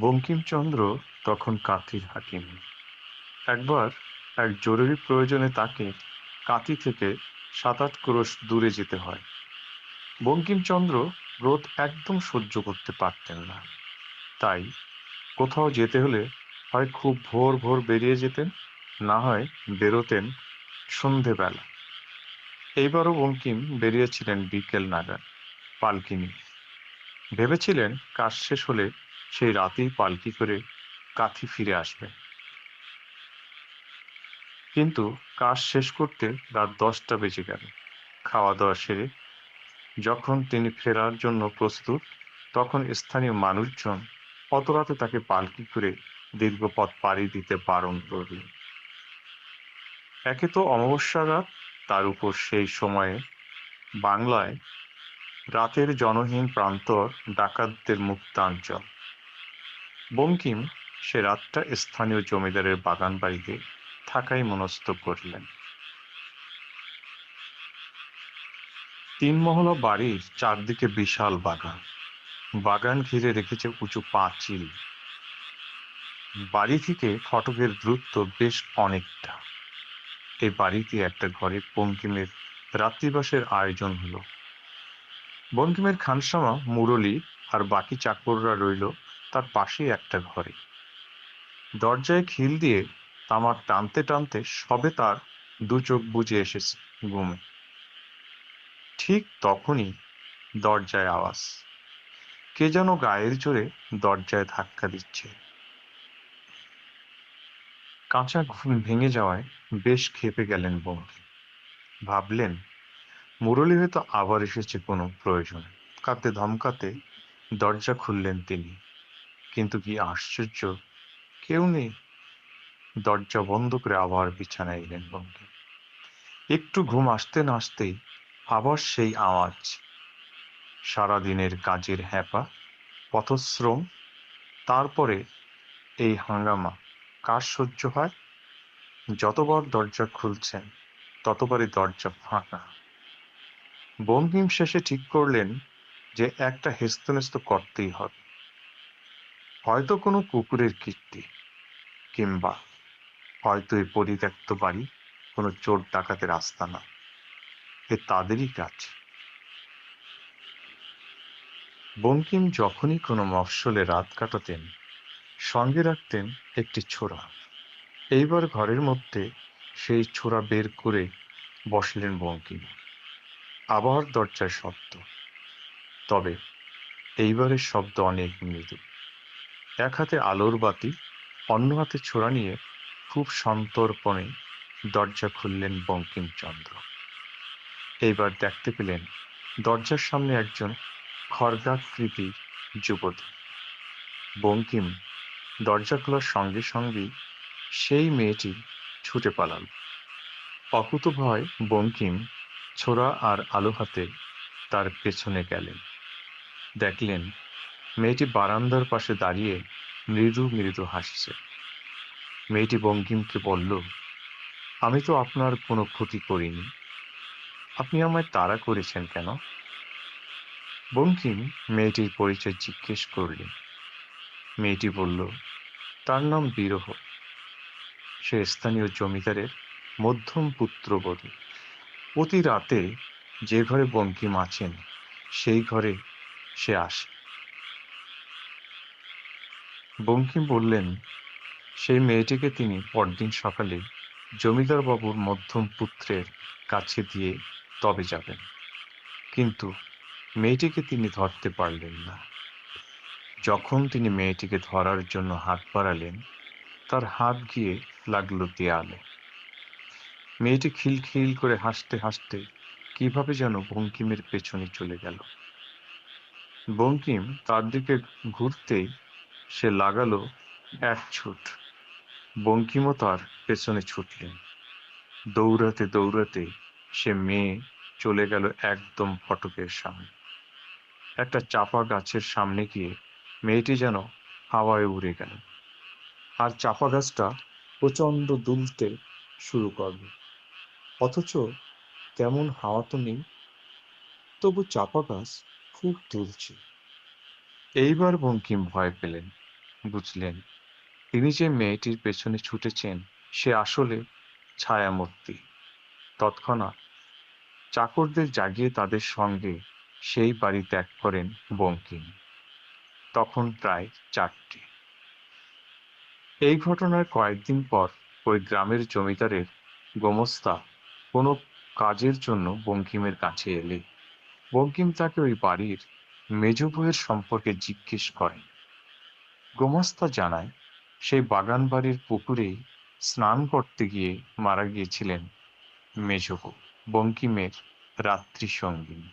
বঙ্কিমচন্দ্র তখন কাঁথির হাকিম। একবার এক জরুরি প্রয়োজনে তাকে কাঁথি থেকে ৭-৮ ক্রোশ দূরে যেতে হয়। বঙ্কিমচন্দ্র রোদ একদম সহ্য করতে পারতেন না। তাই কোথাও যেতে হলে হয় খুব ভোর ভোর বেরিয়ে যেতেন, না হয় বেরোতেন সন্ধেবেলা। এইবারও বঙ্কিম বেরিয়েছিলেন বিকেল নাগাদ পালকি নিয়ে। ভেবেছিলেন কাজ শেষ হলে সেই রাতেই পালকি করে কাঁথি ফিরে আসবেন। কিন্তু কাজ শেষ করতে রাত ১০টা বেজে গেল। খাওয়া দাওয়া সেরে যখন তিনি ফেরার জন্য প্রস্তুত, তখন স্থানীয় মানুষজন অত রাতে তাকে পালকি করে দীর্ঘ পথ পাড়ি দিতে বারণ করল। একে তো অমাবস্যা রাত, তার উপর সেই সময়ে বাংলায় রাতের জনহীন প্রান্তর ডাকাতদের মুক্তাঞ্চল। বঙ্কিম সে রাতটা স্থানীয় জমিদারের বাগান বাড়িতে থাকাই মনস্থ করলেন। ৩ মহলা বাড়ির চারদিকে বিশাল বাগান। বাগান ঘিরে রেখেছে উঁচু পাঁচিল। বাড়ি থেকে ফটকের দূরত্ব বেশ অনেকটা। এই বাড়িতে একটা ঘরে বঙ্কিমের রাত্রিবাসের আয়োজন হলো। বঙ্কিমের খানসামা মুরলী আর বাকি চাকররা রইল তার পাশেই একটা ঘরে। দরজায় খিল দিয়ে তামাক টানতে টানতে সবে তার দু চোখ বুজে এসেছে ঘুমে। ঠিক তখনই দরজায় আওয়াজ। কে যেন গায়ের জোরে দরজায় ধাক্কা দিচ্ছে। কাঁচা ঘুম ভেঙে যাওয়ায় বেশ ক্ষেপে গেলেন বঙ্কিম। ভাবলেন মুরলী হয়তো আবার এসেছে কোনো প্রয়োজনে। কাঁদতে ধমকাতে দরজা খুললেন তিনি। কিন্তু কি আশ্চর্য, কেউ নেই। দরজা বন্ধ করে আবার বিছানায় এলেন বঙ্কিম। একটু ঘুম আসতে না আসতেই আবার সেই আওয়াজ। সারাদিনের কাজের হ্যাপা, পথশ্রম, তারপরে এই হাঙ্গামা কার সহ্য হয়? যতবার দরজা খুলছেন ততবারই দরজা ফাঁকা। বঙ্কিম শেষে ঠিক করলেন যে একটা হেস্তনেস্ত করতেই হবে। হয়তো কোনো কুকুরের কীর্তি, কিংবা হয়তো এই পরিত্যক্ত বাড়ি কোনো চোর ডাকাতের আস্তানা। এ তাদেরই কাজ। বঙ্কিম যখনই কোনো মফস্বলে রাত কাটাতেন, সঙ্গে রাখতেন একটি ছোরা। এইবার ঘরের মধ্যে সেই ছোরা বের করে বসলেন বঙ্কিম। আবার দরজার শব্দ, তবে এইবারের শব্দ অনেক মৃদু। এক হাতে আলোর বাতি, অন্য হাতে ছোরা নিয়ে খুব সন্তর্পণে দরজা খুললেন বঙ্কিমচন্দ্র। এইবার দেখতে পেলেন দরজার সামনে একজন খড়গাকৃতি যুবতী। বঙ্কিম দরজা খোলার সঙ্গে সঙ্গেই সেই মেয়েটি ছুটে পালাল। অকুতোভয় বঙ্কিম ছোরা আর আলো হাতে তার পেছনে গেলেন। দেখলেন মেয়েটি বারান্দার পাশে দাঁড়িয়ে মৃদু মৃদু হাসছে। মেয়েটি বঙ্কিমকে বলল, আমি তো আপনার কোনো ক্ষতি করিনি, আপনি আমায় তাড়া করেছেন কেন? বঙ্কিম মেয়েটির পরিচয় জিজ্ঞেস করলেন। মেয়েটি বলল, তার নাম বিরহ। সে স্থানীয় জমিদারের মধ্যম পুত্রবধূ। প্রতি রাতে যে ঘরে বঙ্কিম আছেন সেই ঘরে সে আসে। বঙ্কিম বললেন, সেই মেয়েটিকে তিনি পরদিন সকালে জমিদার বাবুর মধ্যম পুত্রের কাছে দিয়ে তবে যাবেন। কিন্তু মেয়েটিকে তিনি ধরতে পারলেন না। যখন তিনি মেয়েটিকে ধরার জন্য হাত বাড়ালেন, তার হাত গিয়ে লাগলো দেয়ালে। মেয়েটি খিলখিল করে হাসতে হাসতে কিভাবে যেন বঙ্কিমের পেছনে চলে গেল। বঙ্কিম তার দিকে ঘুরতেই সে লাগালো এক ছুট। বঙ্কিমও তার পেছনে ছুটলেন। দৌড়াতে দৌড়াতে সে মেয়ে চলে গেল একদম ফটকের সামনে। একটা চাপা গাছের সামনে গিয়ে মেয়েটি যেন হাওয়ায় উড়ে গেল। আর চাপা গাছটা প্রচণ্ড দুলতে শুরু করলো। অথচ তেমন হাওয়া তো নেই, তবু চাপা গাছ খুব দুলছে। এইবার বঙ্কিম ভয় পেলেন। বুঝলেন তিনি যে মেয়েটির পেছনে ছুটেছেন সে আসলে ছায়ামূর্তি। তৎক্ষণাৎ চাকরদের জাগিয়ে তাদের সঙ্গে সেই বাড়ি ত্যাগ করেন বঙ্কিম। তখন প্রায় 4টে। এই ঘটনার কয়েকদিন পর ওই গ্রামের জমিদারের গোমস্তা কোনো কাজের জন্য বঙ্কিমের কাছে এলে বঙ্কিম তাকে ওই বাড়ির মেজ বউয়ের সম্পর্কে জিজ্ঞেস করেন। গোমস্তা জানায় সেই বাগান বাড়ির পুকুরেই স্নান করতে গিয়ে মারা গিয়েছিলেন মেজ বউ, বঙ্কিমের রাত্রি সঙ্গিনী।